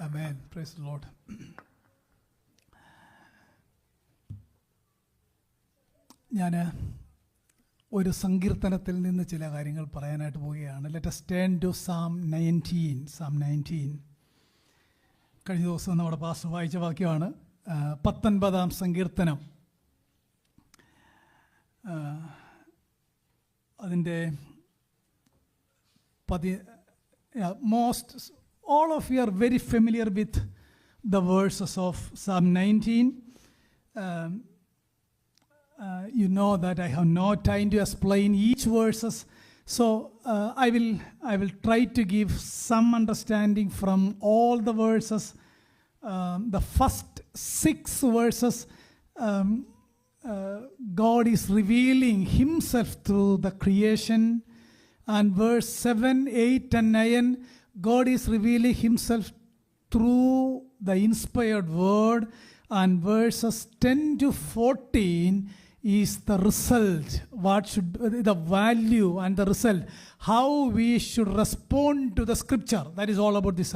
Amen. Praise the Lord. ഞാൻ ഒരു സങ്കീർത്തനത്തിൽ നിന്ന് ചില കാര്യങ്ങൾ പറയാനായിട്ട് പോവുകയാണ്. Let us turn to Psalm 19. കഴിഞ്ഞ ദിവസം നമ്മുടെ പാസ്റ്റർ വായിച്ച വാക്യമാണ് 19-ാം സങ്കീർത്തനം. അതിൻ്റെ all of you are very familiar with the verses of Psalm 19. You know that I have no time to explain each verses, so I will try to give some understanding from all the verses. The first 6 verses, God is revealing Himself through the creation, and verse 7, 8 and 9, God is revealing Himself through the inspired word, and verses 10 to 14 is the result, what should the value and the result, how we should respond to the scripture. That is all about this.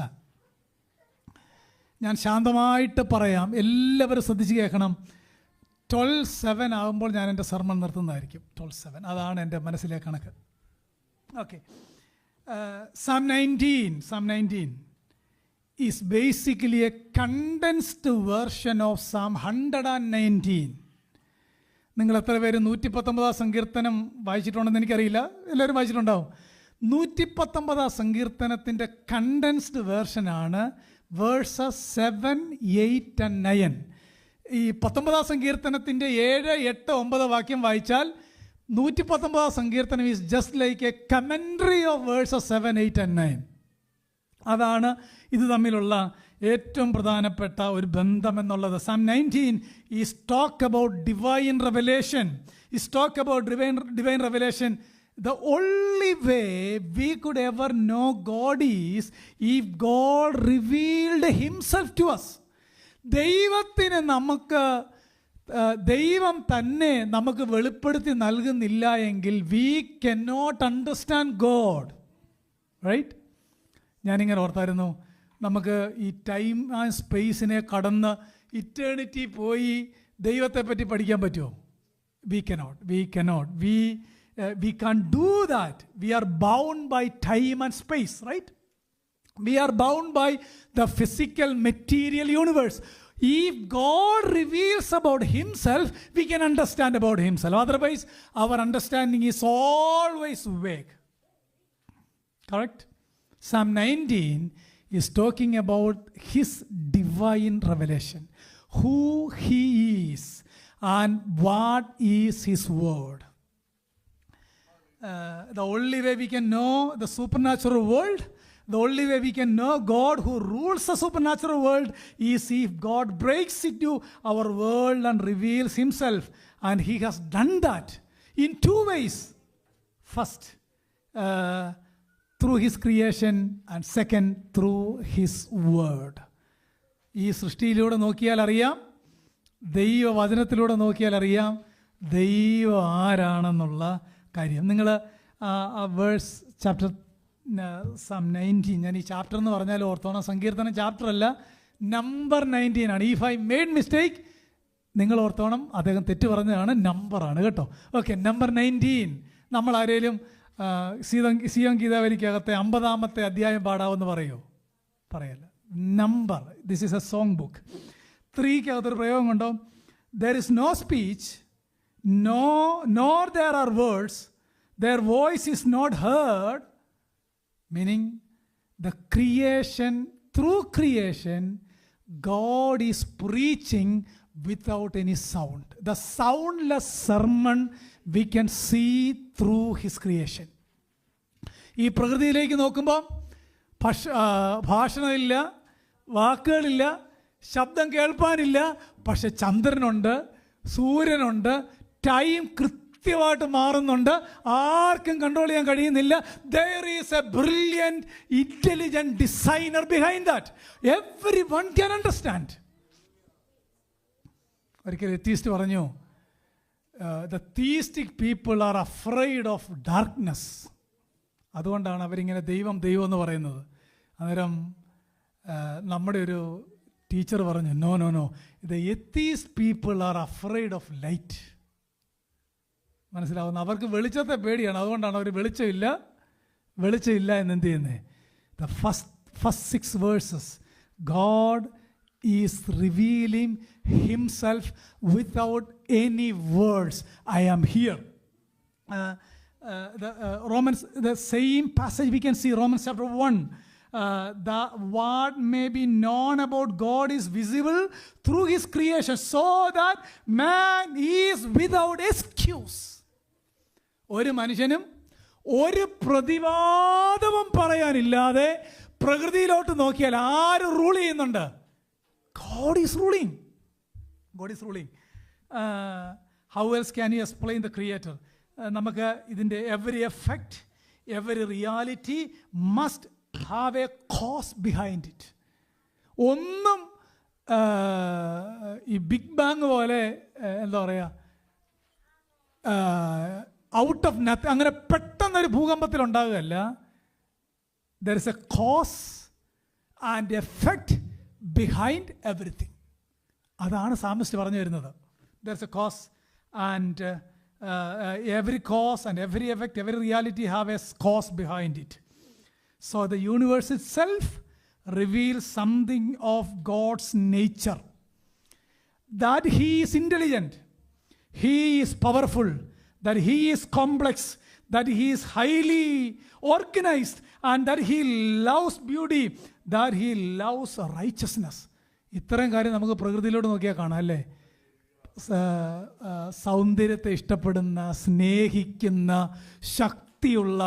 ഞാൻ ശാന്തമായിട്ട് പറയാം, എല്ലാവരും ശ്രദ്ധിച്ച് കേൾക്കണം. 12:7 ആകുമ്പോൾ ഞാൻ എൻ്റെ sermon നിർത്തുന്നതായിരിക്കും. 12:7 അതാണ് എൻ്റെ മനസ്സിലെ കണക്ക്. Okay. Psalm 19 is basically a condensed version of Psalm 119. നിങ്ങൾ എത്ര പേര് 119-ാം സങ്കീർത്തനം വായിച്ചിട്ടുണ്ടെന്ന് എനിക്കറിയില്ല. എല്ലാവരും വായിച്ചിട്ടുണ്ടാവും. 119-ാം സങ്കീർത്തനത്തിൻ്റെ കണ്ടൻസ്ഡ് വേർഷനാണ് വേഴ്സസ് 7, 8 and 9. ഈ 19-ാം സങ്കീർത്തനത്തിൻ്റെ 7, 8, 9 വാക്യം വായിച്ചാൽ 119-ാം സങ്കീർത്തനം is just like A commentary of versus 7, 8 and 9. അതാണ് ഇത് തമ്മിലുള്ള ഏറ്റവും പ്രധാനപ്പെട്ട ഒരു ബന്ധം എന്നുള്ളത്. Psalm 19 is talk about divine revelation. Is talk about divine revelation. The only way we could ever know God is if God revealed Himself to us. ദൈവത്തിന് ദൈവം തന്നെ നമുക്ക് വെളിപ്പെടുത്തി നൽകുന്നില്ല എങ്കിൽ we cannot understand God. Right? ഞാനിങ്ങനെ ഓർത്തായിരുന്നു, നമുക്ക് ഈ ടൈം ആൻഡ് സ്പേസിനെ കടന്ന് ഇറ്റേണിറ്റി പോയി ദൈവത്തെ പറ്റി പഠിക്കാൻ പറ്റുമോ? We cannot. We can't do that. We are bound by time and space, right? We are bound by the physical material universe. If God reveals about Himself, we can understand about Himself. Otherwise, our understanding is always vague. Correct? Psalm 19 is talking about His divine revelation, who He is and what is His word. The only way we can know the supernatural world, the only way we can know God who rules the supernatural world is if God breaks into our world and reveals Himself. And He has done that in 2 ways. First, through His creation, and second, through His word. ഈ സൃഷ്ടിയിലൂടെ നോക്കിയാൽ അറിയാം, ദൈവവചനത്തിലൂടെ നോക്കിയാൽ അറിയാം ദൈവം ആരാണെന്നുള്ള കാര്യം. നിങ്ങൾ verse chapter Psalm 19, ഞാൻ ഈ ചാപ്റ്റർ എന്ന് പറഞ്ഞാൽ ഓർത്തോണം, സങ്കീർത്തനം ചാപ്റ്റർ അല്ല, നമ്പർ 19 ആണ്. ഇഫ് ഐ മേഡ് മിസ്റ്റേക്ക് നിങ്ങൾ ഓർത്തോണം, അദ്ദേഹം തെറ്റ് പറഞ്ഞതാണ്, നമ്പറാണ് കേട്ടോ. Okay, number 19. നമ്മൾ ആരെങ്കിലും സിയോൻ ഗീതാവലിക്കകത്തെ 50-ാമത്തെ അധ്യായം പാടാവെന്ന് പറയുമോ? പറയല്ല. Number, this is a song book. 3-കകത്തൊരു പ്രയോഗം കൊണ്ടോ, there is no speech, nor there are words, their voice is not heard. Meaning, the creation, through creation, God is preaching without any sound. The soundless sermon we can see through His creation. ഈ പ്രകൃതിയിലേക്ക് നോക്കുമ്പോൾ ഭാഷണമില്ല, വാക്കുകളില്ല, ശബ്ദം കേൾപ്പാനില്ല, പക്ഷെ ചന്ദ്രനുണ്ട്, സൂര്യനുണ്ട്, time കൃത്യമായിട്ട് മാറുന്നുണ്ട്, ആർക്കും control ചെയ്യാൻ കഴിയുന്നില്ല. There is a brilliant, intelligent designer behind that. Everyone can understand. ഒരിക്കൽ എത്തീസ്റ്റ് പറഞ്ഞു, the theistic people are afraid of darkness. അതുകൊണ്ടാണ് അവരിങ്ങനെ ദൈവം എന്ന് പറയുന്നത്. അന്നേരം നമ്മുടെ ഒരു ടീച്ചർ പറഞ്ഞു, no no no, the atheist people are afraid of light. മനസ്സിലാവുന്ന, അവർക്ക് വെളിച്ചത്തെ പേടിയാണ്. അതുകൊണ്ടാണ് അവർ വെളിച്ചമില്ല എന്ന് എന്ത് ചെയ്യുന്നത്. The first 6 verses, God is revealing himself without any words. I am here. The same passage we can see Romans chapter 1. What may be known about God is visible through his creation, so that man is without excuse. ഒരു മനുഷ്യനും ഒരു പ്രതിവാദവും പറയാനില്ലാതെ പ്രകൃതിയിലോട്ട് നോക്കിയാൽ ആര് rule ചെയ്യുന്നുണ്ട്? God is ruling. How else can you explain the creator? നമുക്ക് ഇതിൻ്റെ every effect, every reality must have a cause behind it. ഒന്നും ഈ ബിഗ് ബാങ് പോലെ എന്താ പറയുക, ഔട്ട് ഓഫ് നത്തിങ്, അങ്ങനെ പെട്ടെന്നൊരു ഭൂകമ്പത്തിൽ ഉണ്ടാകുകയല്ല. There is a cause and effect behind everything. അതാണ് സാമിസ്റ്റ് പറഞ്ഞു വരുന്നത്. There is a cause and every cause and every effect, every reality have a cause behind it. So the universe itself reveals something of God's nature. That he is intelligent, he is powerful, that he is complex, that he is highly organized, and that he loves beauty, that he loves righteousness. ഇത്രയും കാര്യം നമുക്ക് പ്രകൃതിയിലോട്ട് നോക്കിയാൽ കാണാം അല്ലേ? സൗന്ദര്യത്തെ ഇഷ്ടപ്പെടുന്ന, സ്നേഹിക്കുന്ന, ശക്തിയുള്ള,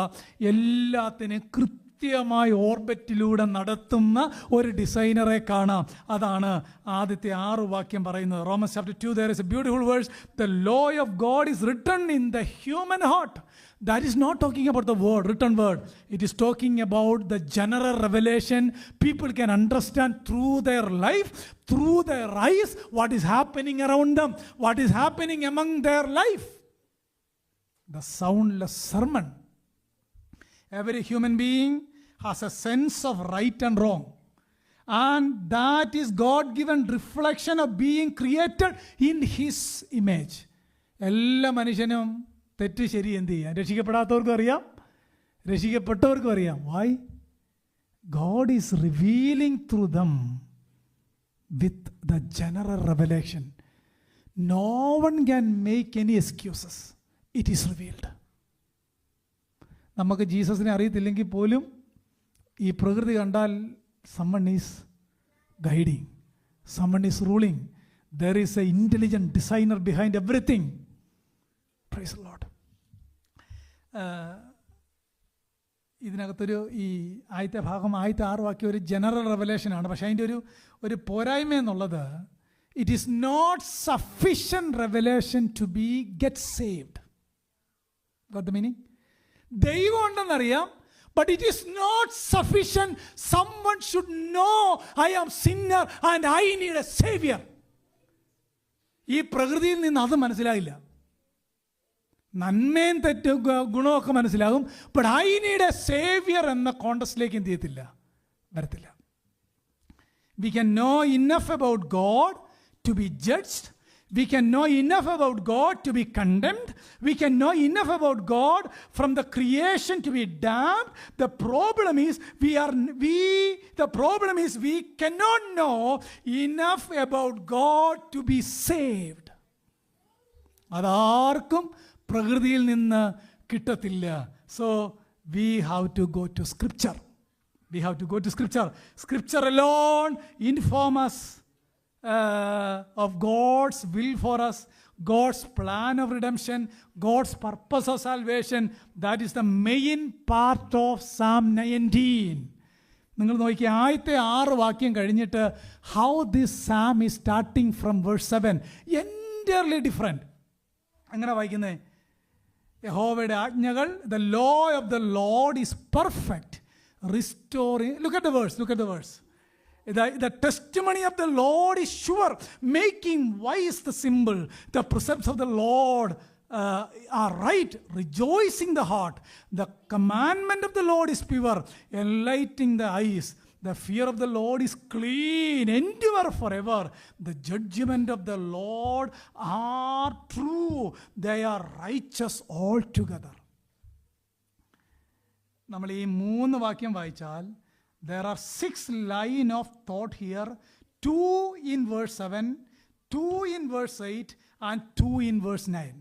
എല്ലാത്തിനും കൃത്യമായി ഓർബിറ്റിലൂടെ നടത്തുന്ന ഒരു ഡിസൈനറെ കാണാം. അതാണ് ആദ്യത്തെ 6 വാക്യം പറയുന്നത്. Romans chapter 2, there is a beautiful verse. The law of God is written in the human heart. That is not talking about the word, written word. It is talking about the general revelation. People can understand through their life, through their eyes, what is happening around them, what is happening among their life. The soundless sermon. Every human being has a sense of right and wrong. And that is God-given reflection of being created in his image. എല്ലാ മനുഷ്യനും തെറ്റ് ശരി എന്ത് ചെയ്യാം? രക്ഷിക്കപ്പെടാത്തവർക്കും അറിയാം, രക്ഷിക്കപ്പെട്ടവർക്കും അറിയാം. Y? God is revealing through them with the general revelation. No one can make any excuses. It is revealed. നമുക്ക് ജീസസിനെ അറിയത്തില്ലെങ്കിൽ പോലും ഈ പ്രകൃതി കണ്ടാൽ someone is guiding, someone is ruling. There is an intelligent designer behind everything. Praise the Lord. ഇതിനകത്തൊരു ഈ ആദ്യത്തെ ഭാഗം, ആദ്യത്തെ 6 വാക്യം ഒരു ജനറൽ റെവലേഷനാണ്. പക്ഷേ അതിൻ്റെ ഒരു പോരായ്മ എന്നുള്ളത്, it is not sufficient revelation to be get saved. Got the meaning? ദൈവം ഉണ്ടെന്നറിയാം, but it is not sufficient. Someone should know I am sinner and I need a savior. ഈ പ്രകൃതിയിൽ നിന്ന് അത് മനസ്സിലായില്ല. നന്മയും തെറ്റും ഗുണമൊക്കെ മനസ്സിലാകും. But I need a saviour എന്ന കോണ്ടസ്റ്റിലേക്ക് എന്ത് ചെയ്യത്തില്ല, വരത്തില്ല. We can know enough about God to be judged. We can know enough about God to be condemned. We can know enough about God from the creation to be damned. The problem is we cannot know enough about God to be saved. അതാർക്കും പ്രകൃതിയിൽ നിന്ന് കിട്ടത്തില്ല. So we have to go to Scripture. Scripture alone inform us of God's will for us, God's plan of redemption, God's purpose of salvation. That is the main part of Psalm 19. നിങ്ങൾ നോക്കിയ ആദ്യത്തെ 6 വാക്യം കഴിഞ്ഞിട്ട് how this psalm is starting from verse 7, entirely different. അങ്ങനെ വായിക്കുന്നത്, യഹോവയുടെ ആജ്ഞകൾ, the law of the Lord is perfect, restoring. Look at the verse. The testimony of the Lord is sure, making wise the simple. The precepts of the Lord are right, rejoicing the heart. The commandment of the Lord is pure, enlightening the eyes. The fear of the Lord is clean, endure forever. The judgment of the Lord are true. They are righteous altogether. നമ്മൾ ഈ 3 വാക്യം വായിച്ചാൽ there are 6 line of thought here. 2 in verse 7, 2 in verse 8 and 2 in verse 9.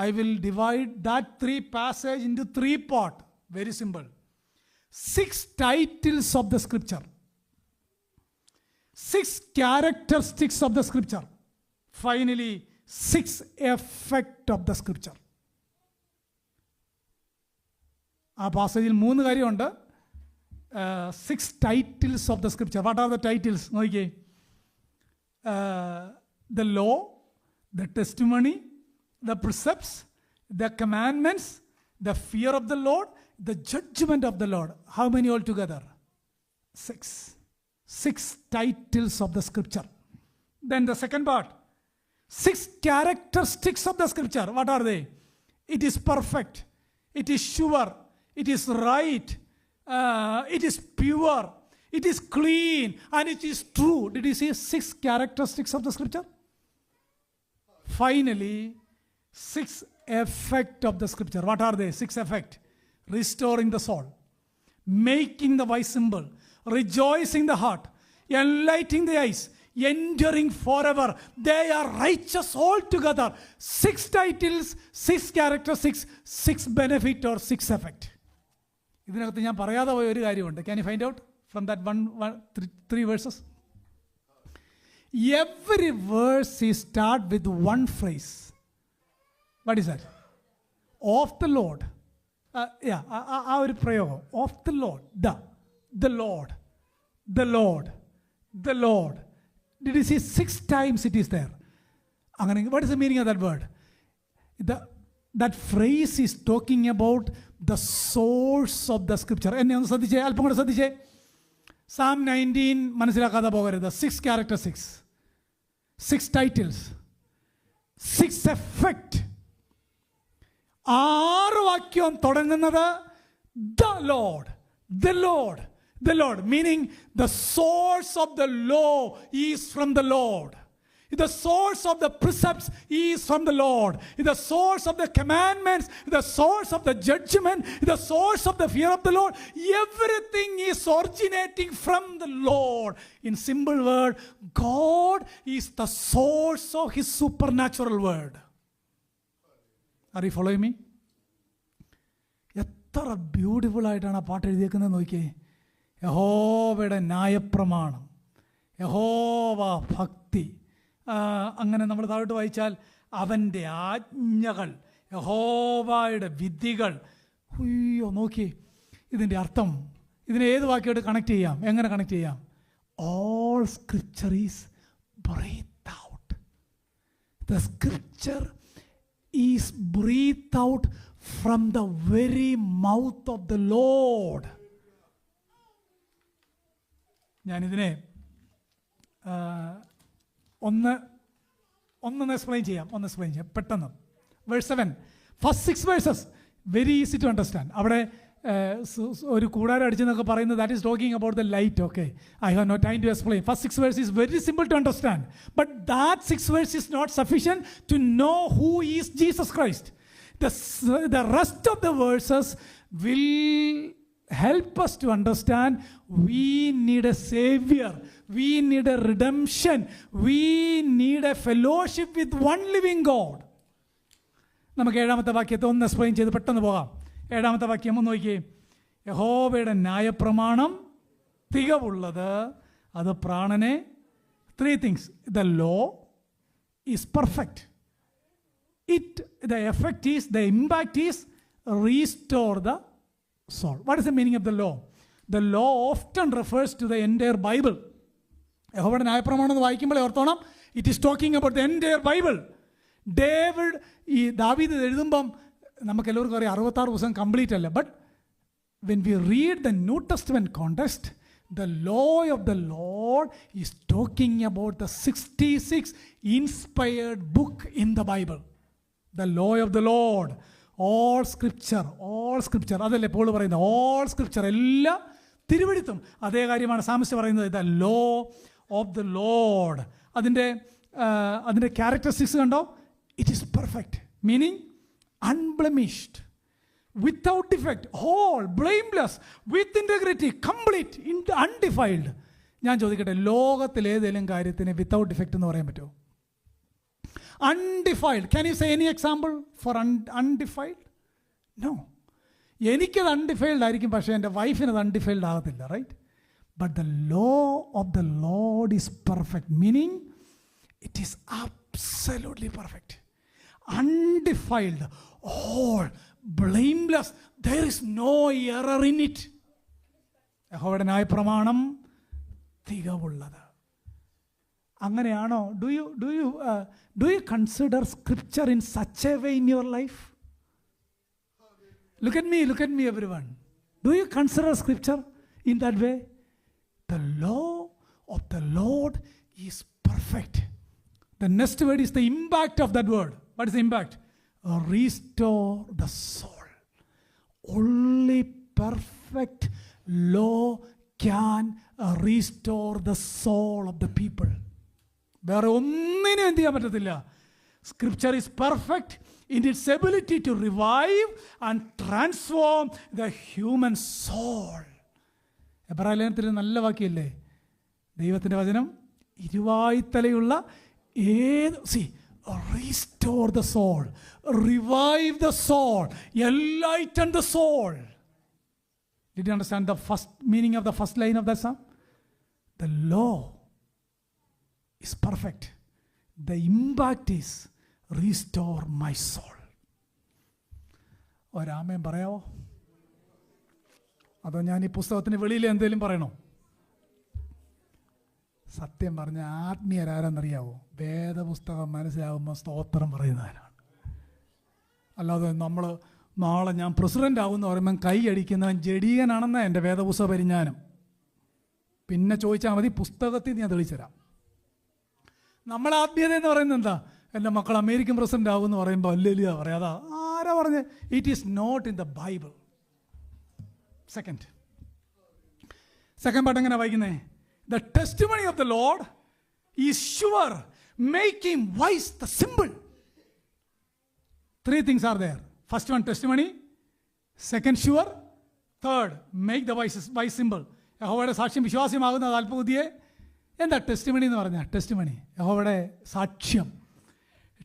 I will divide that 3 passage into 3 part. Very simple. 6 titles of the scripture, 6 characteristics of the scripture, finally 6 effect of the scripture. ആ പാസേജിൽ 3 കാര്യമുണ്ട്. 6 titles of the scripture. What are the titles? നോക്കിയേ. The law, the testimony, the precepts, the commandments, the fear of the Lord, the judgment of the Lord. How many altogether? 6. 6 titles of the scripture. Then the second part, 6 characteristics of the scripture. What are they? It is perfect, it is sure, it is right, it is pure, it is clean, and it is true. Did you see 6 characteristics of the scripture? Finally, 6 effect of the scripture. What are they? 6 effect. Restoring the soul, making the wise simple, rejoicing the heart, enlightening the eyes, enduring forever. They are righteous altogether. 6 titles, 6 characteristics, 6 benefit or 6 effect. ഇതിനകത്ത് ഞാൻ പറയാതെ പോയ ഒരു കാര്യമുണ്ട്. Can you find out from that 3 verses? Every verse is start with one phrase. What is that? Of the Lord. ആ ഒരു പ്രയോഗം. Of the Lord. The Lord. The Lord. The Lord. Did you see 6 times it is there? അങ്ങനെ, what is the meaning of that word? That phrase is talking about the source of the scripture. എന്നെ ഒന്ന് ശ്രദ്ധിച്ചേ, അല്പം കൂടെ ശ്രദ്ധിച്ചേ. Psalm 19 മനസ്സിലാക്കാതെ പോകരുത്. 6 characteristics, 6 titles, 6 effect. 6 വാക്യം തുടങ്ങുന്നത് the Lord, the Lord, the Lord, meaning the source of the law is from the Lord. The source of the precepts is from the Lord. The source of the commandments, the source of the judgment, the source of the fear of the Lord. Everything is originating from the Lord. In simple word, God is the source of His supernatural word. Are you following me? എത്ര beautiful ആയിട്ടാണ് ആ പാട്ട് എഴുതിയേക്കുന്നത് നോക്കിയേ. യഹോവയുടെ ന്യായപ്രമാണം, യഹോവ ഭക്തി. അങ്ങനെ നമ്മൾ താഴോട്ട് വായിച്ചാൽ അവൻ്റെ ആജ്ഞകൾ, യഹോവയുടെ വിധികൾ. അയ്യോ നോക്കി ഇതിൻ്റെ അർത്ഥം. ഇതിനെ ഏത് വാക്യമായിട്ട് കണക്ട് ചെയ്യാം? എങ്ങനെ കണക്ട് ചെയ്യാം? All scripture is breathe out. The scripture is breathe out from the very mouth of the Lord. ഞാനിതിനെ ഒന്ന് എക്സ്പ്ലെയിൻ ചെയ്യാം പെട്ടെന്ന്. Verse 7, first 6 verses very easy to understand. അവിടെ ഒരു കൂടാരം അടിച്ചെന്നൊക്കെ പറയുന്നത് that is talking about the light. Okay, I have no time to explain. First 6 verse is very simple to understand, but that 6 verse is not sufficient to know who is Jesus Christ. The rest of the verses will help us to understand we need a savior, we need a redemption, we need a fellowship with one living God. നമുക്ക് 7ാമത്തെ വാക്യത്തെ ഒന്ന് explain ചെയ്ത് പെട്ടെന്ന് പോകാം. 7ാമത്തെ വാക്യം ഒന്ന് നോക്കിയേ. യഹോവയുടെ ന്യായപ്രമാണം തികവുള്ളത്, അത് പ്രാണനെ. 3 things. The law is perfect. The effect is, the impact is restore the soul. What is the meaning of the law? The law often refers to the entire Bible. യഹോവയുടെ ന്യായപ്രമാണം എന്ന് വായിക്കുമ്പോൾ ഓർത്തോണം, it is talking about the entire Bible. ദാവീദ് എഴുതുമ്പം നമുക്ക് എല്ലാവർക്കും അറിയാം 66 ദിവസം കംപ്ലീറ്റ് അല്ല. But when we read the New Testament context, the law of the Lord is talking about the 66 inspired book in the Bible. The law of the Lord, all scripture. അതല്ലേ Paul പറയുന്നത്. all scripture, എല്ലാ തിരുവെഴുത്തും അതേ കാര്യമാണ് psalmist പറയുന്നത്. The law of the Lord, അതിൻ്റെ characteristics കണ്ടോ? It is perfect, meaning unblemished, without defect, whole, blameless, with integrity, complete, undefiled. ഞാൻ ചോദിക്കട്ടെ, ലോകത്തിൽ ഏതെങ്കിലും കാര്യത്തിന് വിത്തൗട്ട് ഡിഫക്റ്റ് എന്ന് പറയാൻ പറ്റുമോ? Undefiled. Can you say any example for undefiled? No. എനിക്കത് അൺഡിഫൈൽഡ് ആയിരിക്കും, പക്ഷേ എൻ്റെ വൈഫിന് അത് അൺഡിഫൈൽഡ് ആകത്തില്ല, right? But the law of the Lord is perfect, meaning it is absolutely perfect, undefiled, all, blameless, there is no error in it. യഹോവയുടെ ന്യായപ്രമാണം തികവുള്ളത്. അങ്ങനെയാണോ? Do you consider scripture in such a way in your life? Look at me everyone. Do you consider scripture in that way? The law of the Lord is perfect. The next word is the impact of that word. What is the impact? Restore the soul. Only perfect law can restore the soul of the people. വേറെ ഒന്നിനും എന്ത് ചെയ്യാൻ പറ്റത്തില്ല. Scripture is perfect in its ability to revive and transform the human soul. എബ്രായ ലേഖനത്തിൽ നല്ല വാക്യല്ലേ? ദൈവത്തിൻ്റെ വചനം ഇരുവായ്ത്തലയുള്ള restore the soul, revive the soul, enlighten the soul. Did you understand the first meaning of the first line of that psalm? The law is perfect. The impact is restore my soul. ഒരാമേൻ പറയാവോ? അതോ ഞാൻ ഈ പുസ്തകത്തിന് വെളിയിൽ എന്തെങ്കിലും പറയണോ? സത്യം പറഞ്ഞ ആത്മീയരാരെന്നറിയാവോ? വേദപുസ്തകം മനസ്സിലാകുമ്പോൾ സ്തോത്രം പറയുന്നവരാണ്. അല്ലാതെ നമ്മൾ നാളെ ഞാൻ പ്രസിഡൻ്റ് ആകുമെന്ന് പറയുമ്പം കൈ അടിക്കുന്നവൻ ജഡീകനാണെന്നാണ് എൻ്റെ വേദപുസ്തക പരിജ്ഞാനം. പിന്നെ ചോദിച്ചാൽ മതി, പുസ്തകത്തിൽ ഞാൻ തെളിച്ചുതരാം. നമ്മൾ ആത്മീയത എന്ന് പറയുന്നത് എന്താ? എൻ്റെ മക്കൾ അമേരിക്കൻ പ്രസിഡൻ്റ് ആകുമെന്ന് പറയുമ്പോൾ അല്ലേലിയ പറയാതാ. ആരാ പറഞ്ഞ്? It is not in the Bible. Second പാട്ട് എങ്ങനെ വായിക്കുന്നേ? The testimony of the Lord is sure, making wise the simple. Three things are there. First one, testimony. Second, sure. Third, make the wise simple. യഹോവയുടെ സാക്ഷ്യം വിശ്വാസ്യമാകുന്നത് അല്പബുദ്ധിയെ. എന്താ testimony എന്ന് പറഞ്ഞാൽ? Testimony യഹോവയുടെ സാക്ഷ്യം.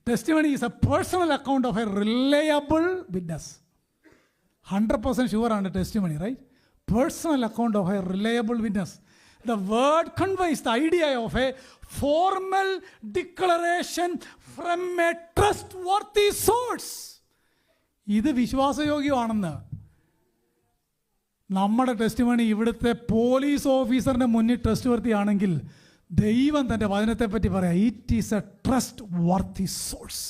Testimony is a personal account of a reliable witness. 100% sure ആണ് testimony, right? Personal account of a reliable witness. The word conveys the idea of a formal declaration from a trustworthy source. ഇത് വിശ്വാസയോഗ്യമാണെന്ന്. നമ്മുടെ testimony ഇവിടുത്തെ police ഓഫീസറിൻ്റെ മുന്നിൽ trust വർത്തി ആണെങ്കിൽ ദൈവം തൻ്റെ വചനത്തെപ്പറ്റി പറയാം, it is A trust worthy source.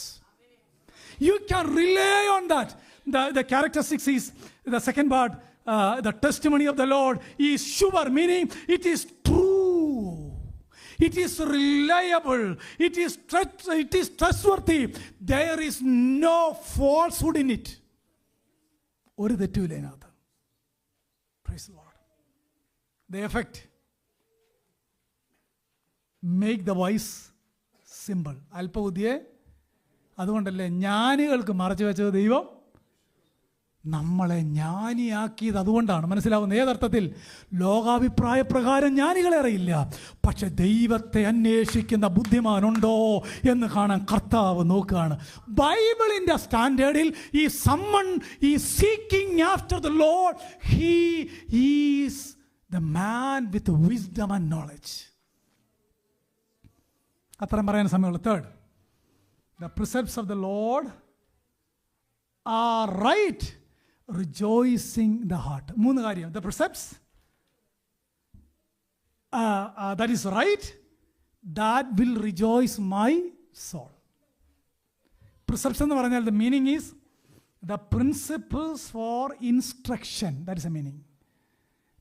You can rely on that. The characteristics is the second part. The testimony of the Lord is sure, meaning it is true, it is reliable, it is trustworthy. There is no falsehood in it. ഒരു തെറ്റുമില്ല അതിനകത്ത്. Praise the Lord. The effect, make the wise simple. അല്പബുദ്ധിയെ അതുകൊണ്ടല്ലേ ജ്ഞാനികൾക്ക് മറച്ചു വെച്ചത് ദൈവം നമ്മളെ ജ്ഞാനിയാക്കിയത്. അതുകൊണ്ടാണ്. മനസ്സിലാവുന്നത് ഏതർത്ഥത്തിൽ? ലോകാഭിപ്രായ പ്രകാരം ജ്ഞാനികളെ അറിയില്ല, പക്ഷെ ദൈവത്തെ അന്വേഷിക്കുന്ന ബുദ്ധിമാനുണ്ടോ എന്ന് കാണാൻ കർത്താവ് നോക്കുകയാണ്. ബൈബിളിൻ്റെ സ്റ്റാൻഡേർഡിൽ ഈ സമ്മൺ ഈ seeking after the Lord, he is the man with wisdom and knowledge. അത്രയും പറയാൻ സമയമുള്ളൂ. Third, the precepts of the Lord are right, rejoicing the heart. മൂന്ന് കാര്യം. The precepts that is right, that will rejoice my soul. Precepts എന്ന് പറഞ്ഞാൽ the meaning is the principles for instruction. That is the meaning.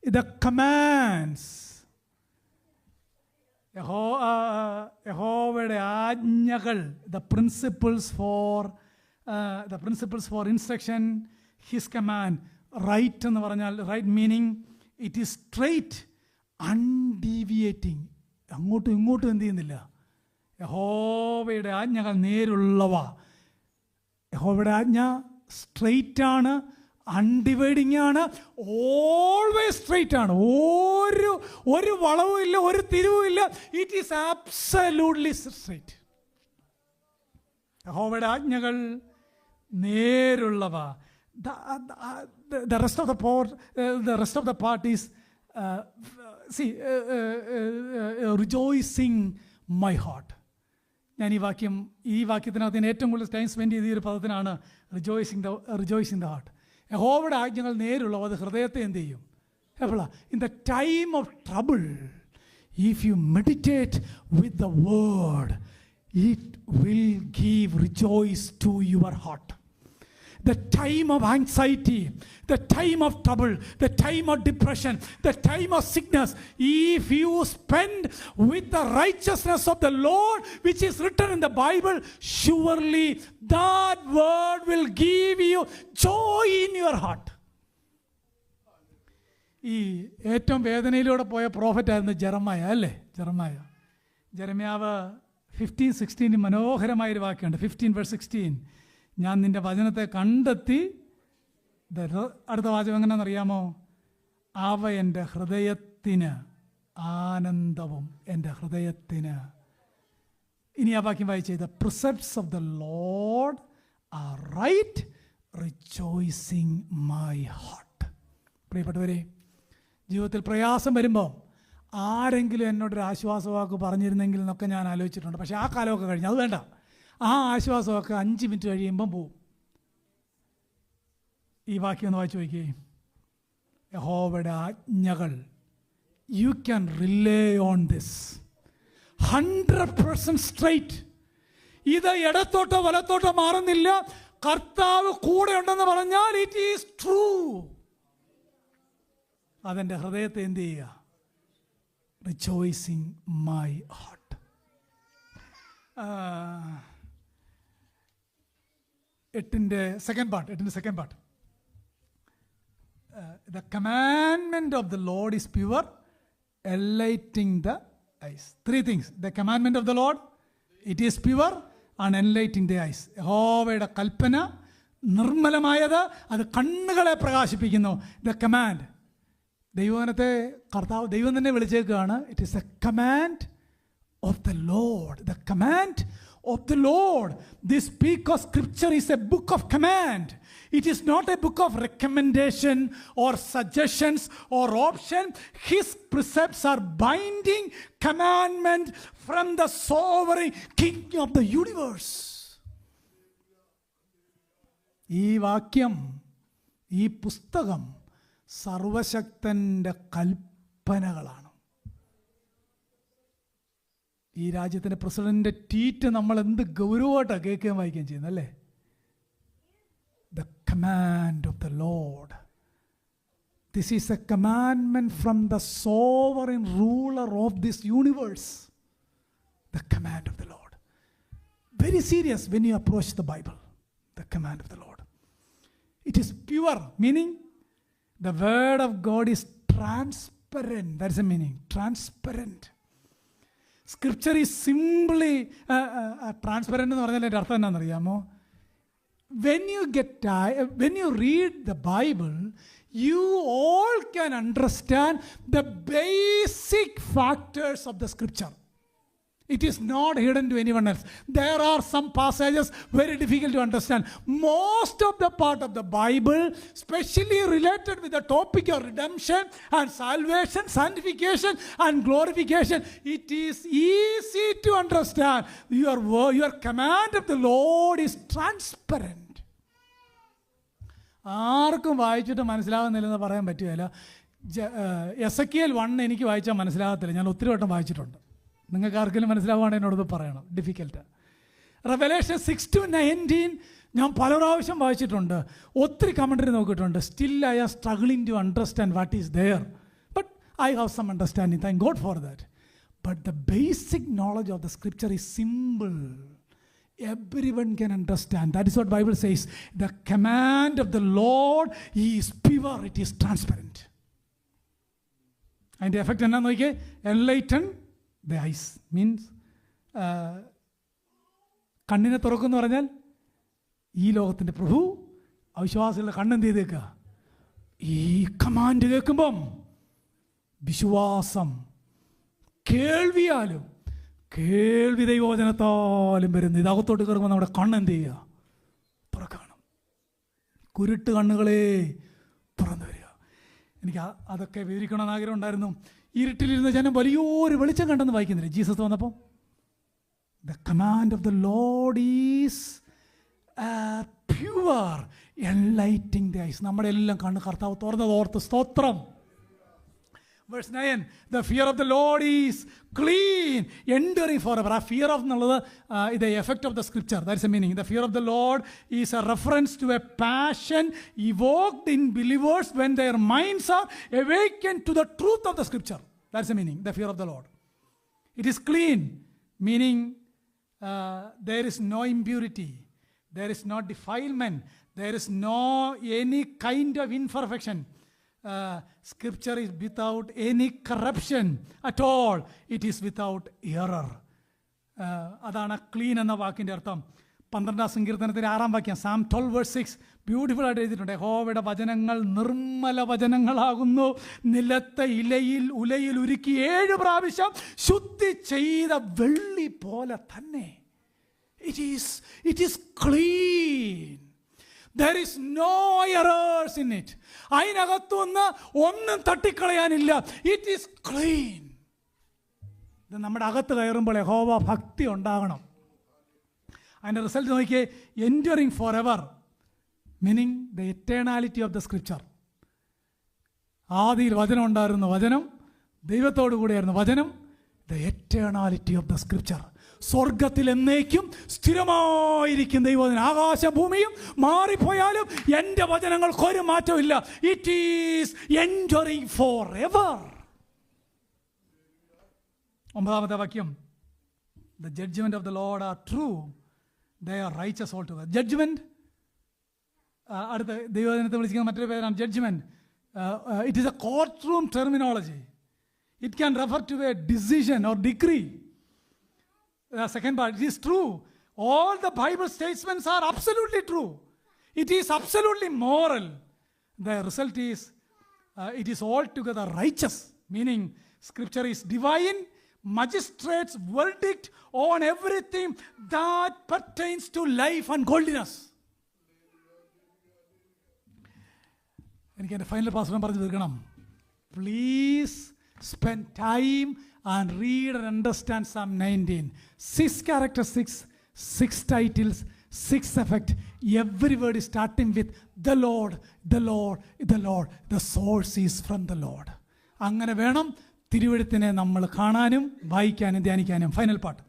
The commands, യഹോവയുടെ ആജ്ഞകൾ, the principles for instruction, his command. Right എന്ന് പറഞ്ഞാൽ, right meaning it is straight undeviating. അങ്ങോട്ടും ഇങ്ങോട്ടും എന്ത് ചെയ്യുന്നില്ല. യഹോവയുടെ ആജ്ഞകൾ നേരുള്ളവ. യഹോവയുടെ ആജ്ഞ സ്ട്രെയിറ്റ് ആണ്, അൺഡിവൈഡിങ് ആണ്, ഓൾവേസ് സ്ട്രെയിറ്റ് ആണ്. ഒരു വളവും ഇല്ല, ഒരു തിരിവും ഇല്ല. It is absolutely straight. യഹോവയുടെ ആജ്ഞകൾ നേരുള്ളവ. The rest of the part is rejoicing my heart. ഞാൻ ഈ വാക്യത്തിനകത്ത് ഞാൻ ഏറ്റവും കൂടുതൽ ടൈം സ്പെൻഡ് ചെയ്ത ഈ ഒരു പദത്തിനാണ് റിജോയ്സിങ് ദ ഹാർട്ട്. യഹോവയുടെ ആജ്ഞകൾ നേരുള്ളവ, അത് ഹൃദയത്തെ എന്ത് ചെയ്യും? എപ്പോഴാ? In the time of trouble, if you meditate with the word, it will give rejoice to your heart. The time of anxiety, the time of trouble, the time of depression, the time of sickness, if you spend with the righteousness of the Lord, which is written in the Bible, surely that word will give you joy in your heart. ഈ ഏറ്റവും വേദനയിലൂടെ പോയ പ്രോഫറ്റായിരുന്നു ജെറമ്യായ, അല്ലേ? ജെറമ്യാവ് 15:16 മനോഹരമായൊരു വാക്യമുണ്ട്. 15:16, ഞാൻ നിൻ്റെ വചനത്തെ കണ്ടെത്തി. അടുത്ത വാചകം എങ്ങനെയാണെന്നറിയാമോ? അവ എൻ്റെ ഹൃദയത്തിന് ആനന്ദവും എൻ്റെ ഹൃദയത്തിന്. ഇനി ആ വാക്യം വായിച്ചത്, the precepts of the Lord are right, rejoicing my heart. പ്രിയപ്പെട്ടവരെ, ജീവിതത്തിൽ പ്രയാസം വരുമ്പോൾ ആരെങ്കിലും എന്നോടൊരു ആശ്വാസവാക്ക് പറഞ്ഞിരുന്നെങ്കിൽ എന്നൊക്കെ ഞാൻ ആലോചിച്ചിട്ടുണ്ട്. പക്ഷേ ആ കാലമൊക്കെ കഴിഞ്ഞു. അത് വേണ്ട. ആ ആശ്വാസമൊക്കെ 5 മിനിറ്റ് കഴിയുമ്പം പോവും. ഈ വാക്യം ഒന്ന് വായിച്ചു നോക്കിയേ. യഹോവയുടെ ആജ്ഞകൾ, you can rely on this 100% straight. ഇത് ഇടത്തോട്ടോ വലത്തോട്ടോ മാറുന്നില്ല. കർത്താവ് കൂടെ ഉണ്ടെന്ന് പറഞ്ഞാൽ ഇറ്റ് ഈസ് ട്രൂ. അതെൻ്റെ ഹൃദയത്തെ എന്ത് ചെയ്യുക? Rejoicing my heart. എട്ടിൻ്റെ second part. The commandment of the Lord is pure, enlightening the eyes. 3 things. The commandment of the Lord, it is pure and enlightening the eyes. യഹോവയുടെ കൽപ്പന നിർമ്മലമായത്, അത് കണ്ണുകളെ പ്രകാശിപ്പിക്കുന്നു. The command, ദൈവവചനത്തെ ദൈവം തന്നെ വിളിച്ചേക്കുകയാണ്. It is a command of the Lord. The command of the Lord. This book of scripture is a book of command. It is not a book of recommendation or suggestions or option. His precepts are binding commandment from the sovereign king of the universe. ഈ വാക്യം, ഈ പുസ്തകം സർവശക്തൻ്റെ കൽപ്പനകളാണ്. ഈ രാജ്യത്തിൻ്റെ president tweet നമ്മൾ എന്ത് ഗൗരവമായിട്ടാണ് കേൾക്കുകയും വായിക്കുകയും ചെയ്യുന്നത്, അല്ലേ? The command of the Lord. This is A commandment from the sovereign ruler of this universe. The command of the Lord. Very serious when you approach the Bible. The command of the Lord. It is pure, meaning the word of God is transparent. That is the meaning. Transparent. Scripture is simply transparent എന്ന് പറഞ്ഞാൽ എൻ്റെ അർത്ഥം എന്താണെന്നറിയാമോ? when you read the Bible, you all can understand the basic factors of the scripture. It is not hidden to anyone else. There are some passages very difficult to understand. Most of the part of the Bible, especially related with the topic of redemption and salvation, sanctification and glorification, it is easy to understand. Your command of the Lord is transparent. ആർക്കും വായിച്ചിട്ട് മനസ്സിലാകുന്നില്ലെന്ന് പറയാൻ പറ്റുകയില്ല. Ezekiel 1 എനിക്ക് വായിച്ചാൽ മനസ്സിലാകത്തില്ല. ഞാൻ ഒത്തിരി വട്ടം വായിച്ചിട്ടുണ്ട്. നിങ്ങൾക്ക് ആർക്കെങ്കിലും മനസ്സിലാവുകയാണെങ്കിൽ എന്നോടത് പറയണം. ഡിഫിക്കൽട്ട്. റെവലേഷൻ 6-19 ഞാൻ പല പ്രാവശ്യം വായിച്ചിട്ടുണ്ട്. ഒത്തിരി കമൻറ്ററി നോക്കിയിട്ടുണ്ട്. Still I are struggling to understand what is there. But I have some understanding. Thank God for that. But the basic knowledge of the scripture is simple. Everyone can understand. That is what Bible says. The command of the Lord is pure. It is transparent. അതിൻ്റെ effect എന്നാന്ന് നോക്കിയേ, എൻലൈറ്റൺ the ice means കണ്ണിനെ തുറക്കുമെന്ന് പറഞ്ഞാൽ ഈ ലോകത്തിൻ്റെ പ്രഭു അവിശ്വാസികളുടെ കണ്ണെന്ത് ചെയ്തേക്കുക, ഈ കമാൻഡ് കേൾക്കുമ്പം വിശ്വാസം കേൾവിയാലും കേൾവി ദൈവവചനത്താലും വരുന്നു. ഇതകത്തോട്ട് കയറുമ്പോൾ നമ്മുടെ കണ്ണെന്ത് ചെയ്യുക, തുറക്കണം. കുരുട്ട് കണ്ണുകളെ തുറന്നു വരിക. എനിക്ക് അതൊക്കെ വിവരിക്കണമെന്ന് ആഗ്രഹം ഉണ്ടായിരുന്നു. ഇരുട്ടിലിരുന്ന ജനം വലിയൊരു വെളിച്ചം കണ്ടെന്ന് വായിക്കുന്നില്ലേ ജീസസ് വന്നപ്പോൾ? The command of the Lord is pure, enlightening the eyes. നമ്മുടെ എല്ലാം കണ്ണ് കർത്താവ് തുറന്നത് ഓർത്ത് സ്തോത്രം. Verse 9, the fear of the Lord is clean, enduring forever. ആ fear of എന്നുള്ളത് the effect of the scripture. That's the meaning. The fear of the Lord is a reference to a passion evoked in believers when their minds are awakened to the truth of the scripture. That's the meaning, the fear of the Lord. It is clean, meaning there is no impurity, there is no defilement, there is no any kind of imperfection. Scripture is without any corruption at all. It is without error. അതാണ് clean എന്ന വാക്കിൻ്റെ അർത്ഥം. 12 സങ്കീർത്തനത്തിൻ്റെ 6 വാക്യം, Psalm 12 verse 6 beautiful ആയിട്ട് എഴുതിയിട്ടുണ്ട്. യഹോവയുടെ വചനങ്ങൾ നിർമ്മല വചനങ്ങളാകുന്നു, നിലത്തെ ഉലയിൽ ഉരുക്കി 7 പ്രാവശ്യം ശുദ്ധി ചെയ്ത വെള്ളി പോലെ തന്നെ. It is clean. There is no errors in it. അതിനകത്തുനിന്ന് ഒന്നും തട്ടിക്കളയാനില്ല. It is clean. ഇത് നമ്മുടെ അകത്ത് കയറുമ്പോൾ യഹോവ ഭക്തി ഉണ്ടാകണം. അതിൻ്റെ റിസൾട്ട് നോക്കിയേ, enduring for ever, meaning the eternality of the scripture. ആദിയിൽ വചനം ഉണ്ടായിരുന്നു, വചനം ദൈവത്തോടു കൂടിയായിരുന്നു, വചനം the eternality of the scripture. സ്വർഗത്തിൽ എന്നേക്കും സ്ഥിരമായിരിക്കും ദൈവവചനം. ആകാശഭൂമിയും മാറിപ്പോയാലും എൻ്റെ വചനങ്ങൾക്കൊരു മാറ്റമില്ല. It is enduring for ever. 9 വാക്യം, the judgment of the Lord are true, they are righteous altogether. Judgment, അടുത്ത ദൈവവചനത്തെ വിളിക്കുന്ന മറ്റൊരു പേരാണ് judgement. It is a courtroom terminology. It can refer to a decision or decree. The second part, it is true. All the Bible statements are absolutely true. It is absolutely moral. The result is, it is altogether righteous, meaning scripture is divine, magistrate's verdict on everything that pertains to life and godliness. എനിക്ക് എൻ്റെ final password പറഞ്ഞു തീർക്കണം. Please spend time and read and understand Psalm 19. 6 characteristics, 6 titles, 6 effect. Every word is starting with the Lord, the Lord, the Lord. The source is from the Lord. അങ്ങനെ വേണം തിരുവെഴുത്തിനെ നമ്മൾ കാണാനും വായിക്കാനും ധ്യാനിക്കാനും. Final part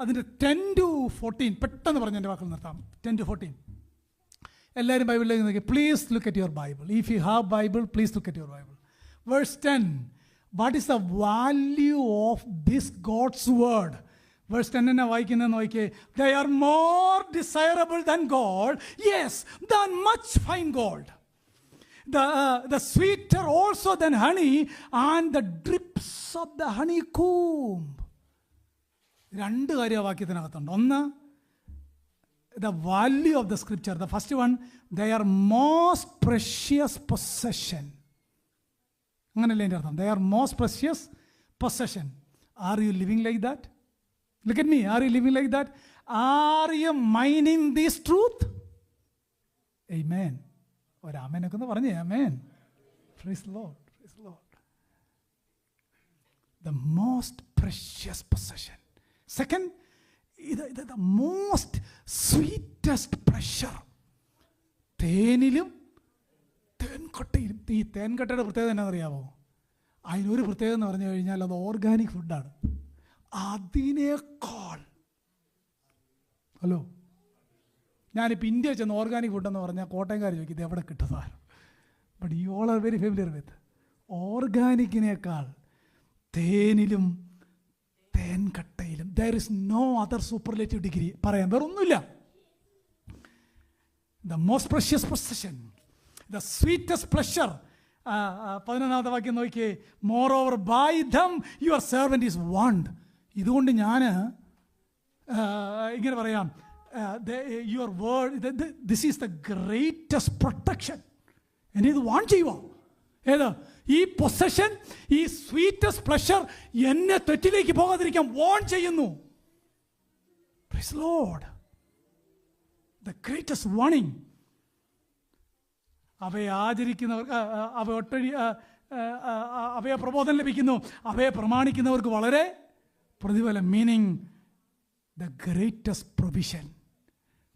അതിൻ്റെ 10 to 14 പെട്ടെന്ന് പറഞ്ഞ് എൻ്റെ വാക്കുകൾ നിർത്താം. 10 to 14 എല്ലാവരും ബൈബിളിലേക്ക് നോക്കി. Please look at your Bible. If you have Bible, please look at your Bible. Verse 10. What is the value of this God's word? Verse 10 എന്നാ വായിക്കുന്നതെന്ന് നോക്കിയേ. They are more desirable than gold, yes, than much fine gold. The sweeter also than honey and the drips of the honeycomb. 2 കാര്യം വാക്യത്തിനകത്തുണ്ട്. ഒന്ന്, the value of the scripture. The first one, they are most precious possession. അങ്ങനല്ലേ എൻ്റെ അർത്ഥം. They are most precious possession. Are you living like that? Look at me. Are you living like that? Are you mining this truth? Amen. ഒരു ആമേനൊക്കെ ഒന്ന് പറഞ്ഞേ. Amen. Praise the Lord. Praise the Lord. The most precious possession. Second, the most sweetest pleasure. തേനിലും തേൻകട്ടയിലും. ഈ തേൻകട്ടയുടെ പ്രത്യേകത എന്നാണെന്നറിയാമോ? അതിനൊരു പ്രത്യേകത എന്ന് പറഞ്ഞു കഴിഞ്ഞാൽ അത് ഓർഗാനിക് ഫുഡാണ്. അതിനേക്കാൾ, ഹലോ, ഞാനിപ്പോൾ ഇന്ത്യ ചെന്ന് ഓർഗാനിക് ഫുഡെന്ന് പറഞ്ഞാൽ കോട്ടയംകാർ ചോദിക്കും ഇത് എവിടെ കിട്ടും സാധനം. But you all are very familiar with ഓർഗാനിക്കിനേക്കാൾ തേനിലും തേൻകട്ടയിലും there is no other superlative degree പറയാൻ വേറൊന്നുമില്ല. The most precious possession, the sweetest pleasure, 11-ാമത്തെ വാക്യം നോക്കിയേ. Moreover by them your servant is warned. ഇതുകൊണ്ട് ഞാൻ ഇങ്ങനെ പറയാം, your word, this is the greatest protection. എന്നെ ഇത് വാൺ ചെയ്യുക. ഏത്? ഈ പൊസഷൻ, ഈ സ്വീറ്റസ്റ്റ് പ്ലഷർ എന്നെ തെറ്റിലേക്ക് പോകാതിരിക്കാൻ വാൺ ചെയ്യുന്നു. Praise Lord. The greatest warning. അവയെ ആചരിക്കുന്നവർക്ക്, അവയെ പ്രബോധനം ലഭിക്കുന്നു. അവയെ പ്രമാണിക്കുന്നവർക്ക് വളരെ പ്രതിഫലം. Meaning the greatest provision.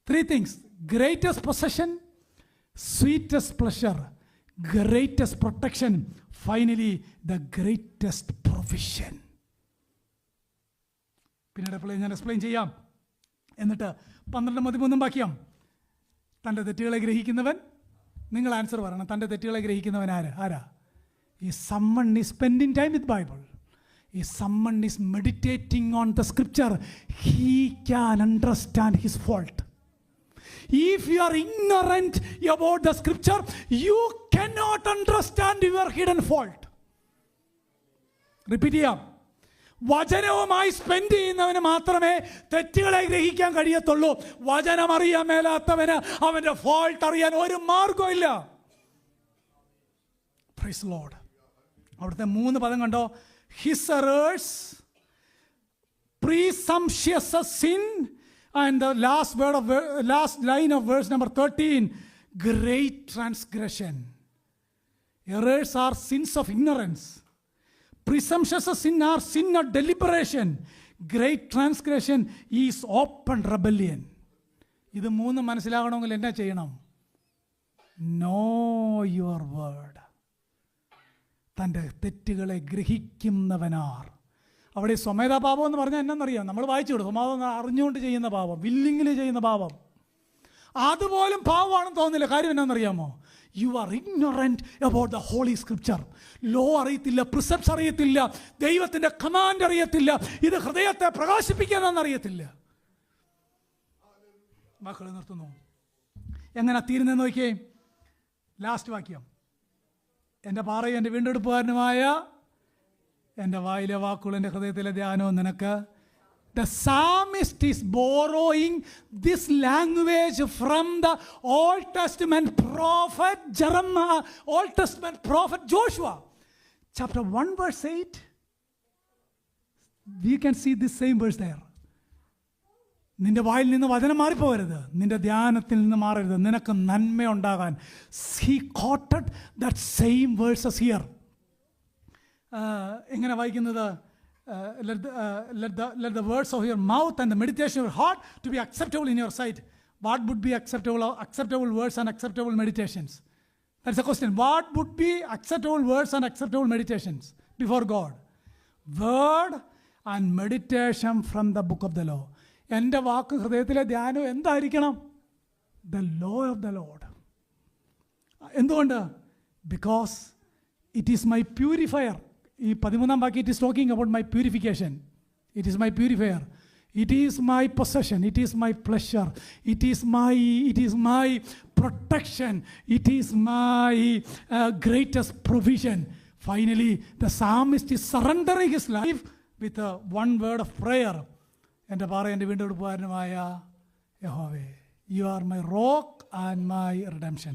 3 things: greatest possession, sweetest pleasure, greatest protection, finally the greatest provision. പിന്നീട് ഞാൻ എക്സ്പ്ലെയിൻ ചെയ്യാം. എന്നിട്ട് 12-13 വാക്യം. തൻ്റെ തെറ്റുകളെ ഗ്രഹിക്കുന്നവൻ, നിങ്ങൾ ആൻസർ പറയണം. തൻ്റെ തെറ്റുകളെ ഗ്രഹിക്കുന്നവൻ ആരാ? ഈ someone is spending time with Bible. If someone is meditating on the scripture, he can understand his fault. If you are ignorant about the scripture, you cannot understand your hidden fault. Repeat ചെയ്യാം. വചനവുമായി spend ചെയ്യുന്നവന് മാത്രമേ തെറ്റുകളെ ഗ്രഹിക്കാൻ കഴിയത്തുള്ളൂ. വചനം അറിയാൻ മേലാത്തവന് അവൻ്റെ fault അറിയാൻ ഒരു മാർഗവും ഇല്ല. Praise Lord. അവിടുത്തെ 3 പദം കണ്ടോ? His errors, presumptuous sin, and the last line of verse number 13, great transgression. Errors are sins of ignorance. Presumptuous sin are sin of deliberation. Great transgression is open rebellion. ഇത് 3 മനസ്സിലാകണമെങ്കിൽ എന്നാ ചെയ്യണം? Know your word. തൻ്റെ തെറ്റുകളെ ഗ്രഹിക്കുന്നവനാർ. അവിടെ സ്വമേധാപാപം എന്ന് പറഞ്ഞാൽ എന്നാന്നറിയാം? നമ്മൾ വായിച്ചു വിടും. സ്വഭാവം അറിഞ്ഞുകൊണ്ട് ചെയ്യുന്ന പാപം, വില്ലിങ്ങിൽ ചെയ്യുന്ന പാപം. അതുപോലും പാപമാണെന്ന് തോന്നുന്നില്ല. കാര്യം എന്നാണെന്നറിയാമോ? You are ignorant about the holy scripture. Law അറിയത്തില്ല, പ്രിസെപ്റ്റ്സ് അറിയത്തില്ല, ദൈവത്തിൻ്റെ കമാൻഡ് അറിയത്തില്ല, ഇത് ഹൃദയത്തെ പ്രകാശിപ്പിക്കാനെന്നറിയത്തില്ല. വാക്കുകൾ നിർത്തുന്നു. എങ്ങനെ തീരുന്നെന്ന് നോക്കിയേ. ലാസ്റ്റ് വാക്യം. എൻ്റെ പാറയും എൻ്റെ വീണ്ടെടുപ്പുകാരനുമായ എൻ്റെ വായിലെ വാക്കുകൾ എൻ്റെ ഹൃദയത്തിലെ ധ്യാനവും നിനക്ക്. The psalmist is borrowing this language from the Old Testament prophet Jeremiah, Old Testament prophet Joshua. Chapter 1 verse 8. We can see this same verse there. നിന്റെ വായിൽ നിന്ന് വചനം മാറിപ്പോകരുത്, നിന്റെ ധ്യാനത്തിൽ നിന്ന് മാറരുത്, നിനക്ക് നന്മയുണ്ടാകാൻ. He quoted that same verses here. എങ്ങനെ വായിക്കുന്നത്? Let the words of your mouth and the meditation of your heart to be acceptable in your sight. What would be acceptable words and acceptable meditations? That's the question. What would be acceptable words and acceptable meditations before God? Word and meditation from the book of the law. എൻ്റെ വാക്ക് ഹൃദയത്തിലെ ധ്യാനം എന്തായിരിക്കണം? The law of the Lord. എന്തുകൊണ്ട്? Because it is my purifier. ഈ 13-ാം വാക്യം, it is talking about my purification. It is my purifier. It is my possession. It is my pleasure. It is my protection. It is my greatest provision. Finally, the psalmist is surrendering his life with one word of prayer. എൻ്റെ പാറ, എൻ്റെ വീണ്ടെടുപ്പുകാരനുമായ യഹോവേ, you are my rock and my redemption.